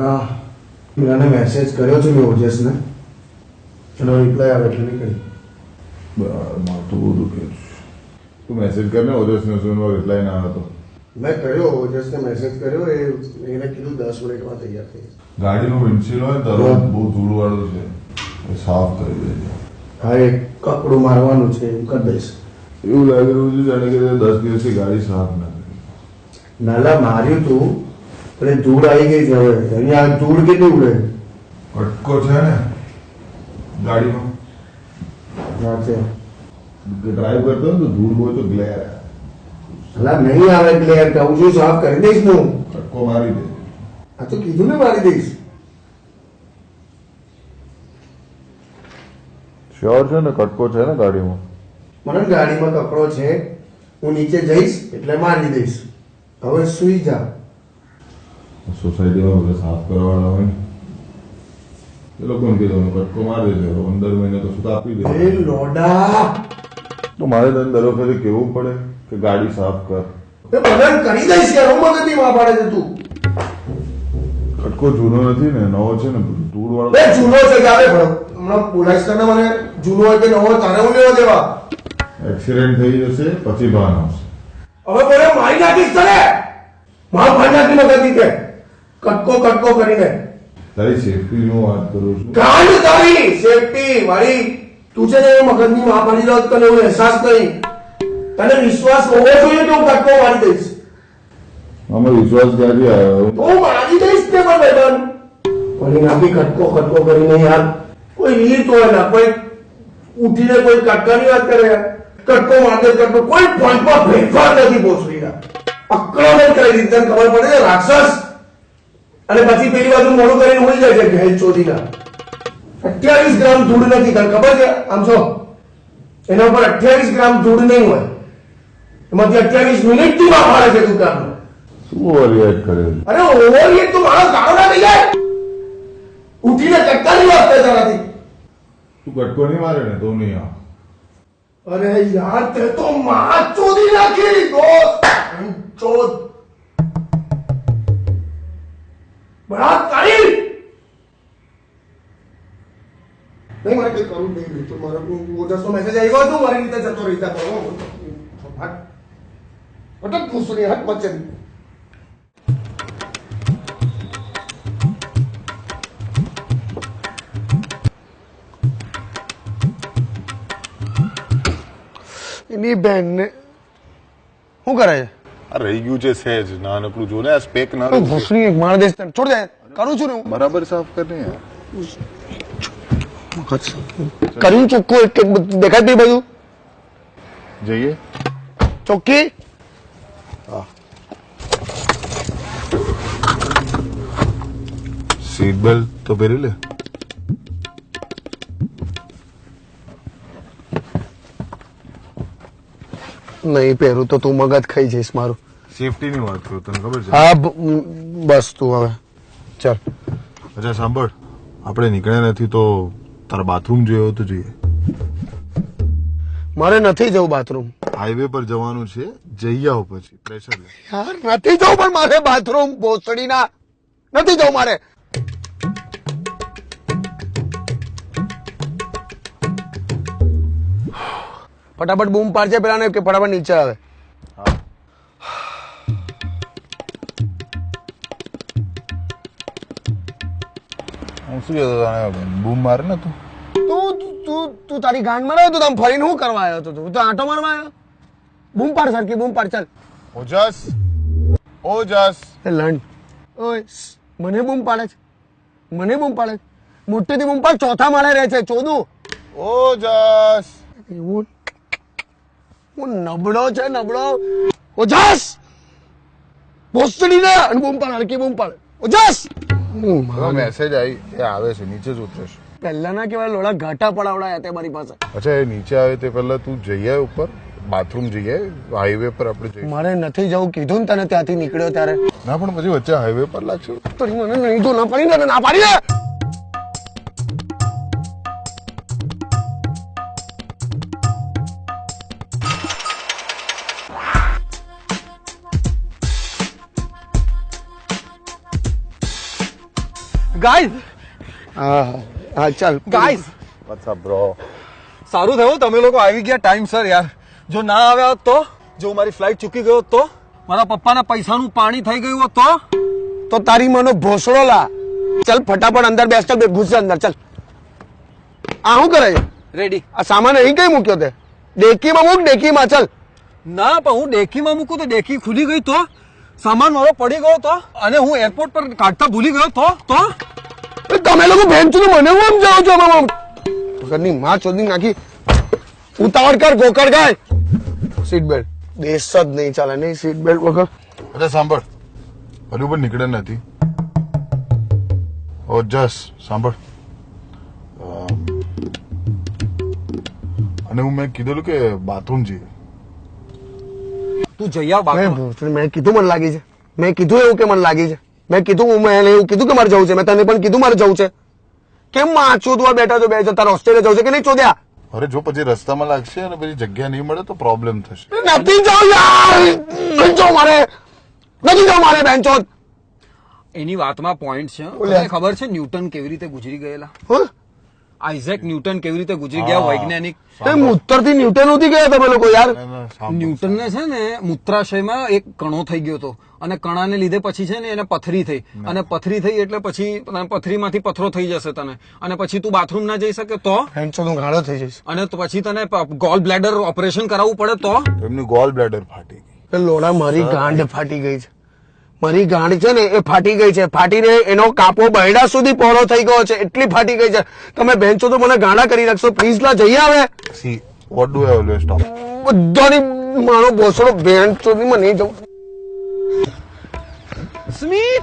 ના મીરાને મેસેજ કર્યો છે મેં ઓજસને, એનો રિપ્લાય આવે એટલે નીકળી. માથું બહુ દુખે છે. તું મેસેજ કરને ઓજસને, શું રિપ્લાય ના હતો? મેં કર્યો, ઓજસને મેસેજ કર્યો, એને કીધું 10 મિનિટમાં તૈયાર થઈ જશે. ગાડીનું વિન્ડશીલ્ડ હોય તો બહુ ધૂળવાળું છે, એ સાફ કરી દેજો. હા, એક કપડું મારવાનું છે, એવું કરી દઈશ. એવું લાગી રહ્યું છે જાણે કે 10 દિવસથી ગાડી સાફ ના કરી. નાલા માર્યું તું પણ ધૂળ આવી ગઈ છે. હવે અહીંયા ધૂળ કેટલી ઉડે? કટકો છે ને ગાડીમાં. હા છે. ડ્રાઈવ કરતો ને તો ધૂળ હોય તો ગ્લેર આવે. અલા નહીં આવે એટલે કહું છું સાફ કરી દઈશ હું. કટકો મારી દે. આ તો કીધું ને મારી દઈશ. શ્યોર છે ને કટકો છે ને ગાડીમાં? મને ગાડીમાં કપડો છે, હું નીચે જઈશ એટલે મારી દઈશ. હવે સુઈ જા. સોસાયટીમાં બધા સાફ કરવાના હોય ને એ લોકોને કીધું કટકો મારી દેજો, 15 મહિને તો સુતા આપી દે. એ લોડા તો મારે તને દર વખતે કેવું પડે કે ગાડી સાફ કર? મને કરી દઈશ યાર, હું મગજની માં પાડે છે તું. કટકો જૂનો નથી ને, નવો છે ને, ધૂળ વાળો. જૂનો છે ક્યારે પણ હમણાં બોલાઈશ તને, મને જૂનો હોય કે નવો તારે હું લેવા દેવા. એક્સિડન્ટ થઈ જશે પછી ભાન આવશે. હવે બોલે મારી નાખીશ તને, માર ભાઈ નાખી મગજની કે કટકો કટકો કરીને. તારી સેફટી નું વાત કરું છું. ગાંડ તારી સેફટી મારી. તું છે ને મગજની માં પાડી દો, તને એવું અહેસાસ નહીં. તને વિશ્વાસ હોવો જોઈએ કે હું કટકો મારી દઈશ. આમાં વિશ્વાસ ક્યાંથી આવ્યો? હું મારી દઈશ ને પણ ભાઈબંધ. પડી નાખી કટકો કટકો કરીને યાર. કોઈ રીત હોય ના, કોઈ ઉઠીને કોઈ કટકાની વાત કરે યાર. કટકો મારતે કટકો કોઈ પોઈન્ટમાં ફેરફાર નથી ભોસડીના. આક્રમણ કરી દીધી, તને ખબર પડે છે રાક્ષસ. અને પછી પેલી બાજુ મોડું કરીને હોઈ જાય છે ભેજ ચોધીના. 28 ગ્રામ ધૂળ નથી, તને ખબર છે? આમ જો એના ઉપર 28 ગ્રામ ધૂળ નહીં હોય, એમાંથી 28 મિનિટથી વાપરે છે દુકાનમાં. શું ઓવરરિએક્ટ કરે છે? અરે ઓવરરિએક્ટ તો માણસ ગાળો ના થઈ જાય. ઉઠીને કટકાની વાત કરતા નથી. તું કટકો નહીં મારે ને તો નહીં આવ. અરે યાર તે તો માં ચોધી નાખી દોસ્ત. ચોદ બળાત્કારી. નહીં મારે કઈ કરવું નહીં. તો મારે ઓજસનો મેસેજ આવ્યો હતો, મારી રીતે જતો રહેતા પડો. અટક પૂછડી હટ વચ્ચે. એની બેન ને શું કરે છે? આ રહી ગયું છે સહેજ નાનકડું, જો ને આ સ્પેક ના ભૂસડી એક માર દેશ છોડ દે. કરું છું ને હું બરાબર સાફ કરને યાર. કર્યું ચોખ્ખું એક દેખાય પી બધું. જઈએ ચોખ્ખી. સીટ બેલ્ટ તો પહેરી લે. નહીં પહેરું તો તું મગજ ખાઈ જઈશ મારું. સેફટી ની વાત કરું, તને ખબર છે? હા બસ તું હવે ચાલ. અચ્છા સાંભળ, આપણે નીકળ્યા નથી તો તારા બાથરૂમ જોયો તો જોઈએ. મારે નથી જવું બાથરૂમ. હાઈવે પર જવાનું છે, જઈ આવો પછી પ્રેશર લે. યાર નથી જવું પણ મારે બાથરૂમ ભોસડીના નથી જવું મારે. ફટાફટ બૂમ પાડજે પેલા કે ફટાફટ નીચે આવે. હું શું કહેતો તને, બૂમ મારે ને તું તું તારી ગાંડ માર્યો તો તમે ફરીને શું કરવા આવ્યો હતો? તું તો આંટો મારવા આવ્યો. બૂમ પાડ સરખી બૂમ પાડ ચાલ. ઓજસ ઓજસ એ લંડ ઓય મને બૂમ પાડે છે, મને બૂમ પાડે છે. મોટેથી બૂમ પાડ, ચોથા માળે રહે છે ચોદું. ઓજસ એવું હું નબળો છે નબળો. ઓજસ ભોસડી ને અને બૂમ પાડ, હલકી બૂમ પાડ. ઓજસ મેસેજ આવી એ આવે છે, નીચે જ ઉતરશે. પહેલાના કેવા લોડા ઘાટા પડાવડાયા તે મારી પાસે. અચ્છા એ નીચે આવે તે પહેલા તું જઈએ ઉપર બાથરૂમ જઈએ, હાઈવે પર આપણે જઈએ. મારે નથી જવું કીધું ને તને ત્યાંથી નીકળ્યો ત્યારે. ના પણ પછી વચ્ચે હાઈવે પર લાગશે તો મને નહીં તો ના પડી ને, ના પાડી દે. ગાઈઝ હા ચાલ ગાઈઝ What's up, bro? સારું થયું તમે લોકો આવી ગયા ટાઈમ સર યાર. જો ના આવ્યા હોત તો, જો મારી ફ્લાઇટ ચૂકી ગયો હોત તો, મારા પપ્પાના પૈસાનું પાણી થઈ ગયું હોત તો તારી મનો ભોસડો લા. ચાલ ફટાફટ અંદર બેસ, ચાલ ઘૂસ અંદર ચાલ. આ શું કરે છે? રેડી. આ સામાન અહીં કઈ મૂક્યો તે? ડેકીમાં મૂક, ડેકીમાં ચાલ. ના પણ હું ડેકીમાં મૂકું તો ડેકી ખુલી ગઈ તો, સામાન મારો પડી ગયો તો, અને હું એરપોર્ટ પર કાઢતા ભૂલી ગયો તો તમે લોકો બેન છો મને હું સમજાવો છો? ઘરની માં ચોદી નાખી. ઉતાવળ કર, ગોકળ ગાય. સીટ બેલ્ટ દેશ જ નહીં ચાલે, નહીં સીટ બેલ્ટ વગર. અરે સાંભળ, હજુ પણ નીકળે નથી. ઓ જસ સાંભળ, અને મેં કીધેલું કે બાથરૂમ જઈએ. તું જઈ આવ બાકી. મેં કીધું મને લાગી છે, મેં કીધું એવું કે મને લાગી છે, મેં કીધું મેં એવું કીધું કે મારે જવું છે, મેં તને પણ કીધું મારે જવું છે. કેમ માં ચોદવા બેઠા છો? બે તારે ઓસ્ટ્રેલિયા જવું છે કે નહીં ચોદ્યા? અરે જો પછી રસ્તામાં લાગશે અને પછી જગ્યા નહીં મળે તો પ્રોબ્લેમ થશે. નથી જવું યાર, નહીં જવું મારે, નથી જવું મારે બેન ચોદ. એની વાતમાં પોઈન્ટ છે. તને ખબર છે ન્યૂટન કેવી રીતે ગુજરી ગયેલા? આઇઝેક ન્યૂટન કેવી રીતે ગુજરી ગયા? વૈજ્ઞાનિક ઉત્તરથી ન્યૂટન ઉઠી ગયા તમે લોકો યાર. ન્યૂટનને છે ને મૂત્રાશયમાં એક કણો થઈ ગયો હતો, અને કણાને લીધે પછી છે ને એને પથરી થઈ, અને પથરી થઈ એટલે પછી પથરીમાંથી પથરો થઈ જશે તને, અને પછી તું બાથરૂમ ના જઈ શકે તો, હું ગાળો થઈ જઈશ, અને તો પછી તને ગોલ બ્લેડર ઓપરેશન કરાવવું પડે તો. એમની ગોલ બ્લેડર ફાટી ગઈ. લોડા મારી ગાંઠ ફાટી ગઈ છે, મારી ગાંઠ છે ને એ ફાટી ગઈ છે, ફાટીને એનો કાપો બૈડા સુધી પહોળો થઈ ગયો છે, એટલી ફાટી ગઈ છે. તમે બેન છો તો મને ગાંડા કરી નાખશો, પ્લીઝ લા જઈ આવે. See what do I always talk? બધાની મારો ભોસડો બેન છો મને નહીં જવું. સ્મિત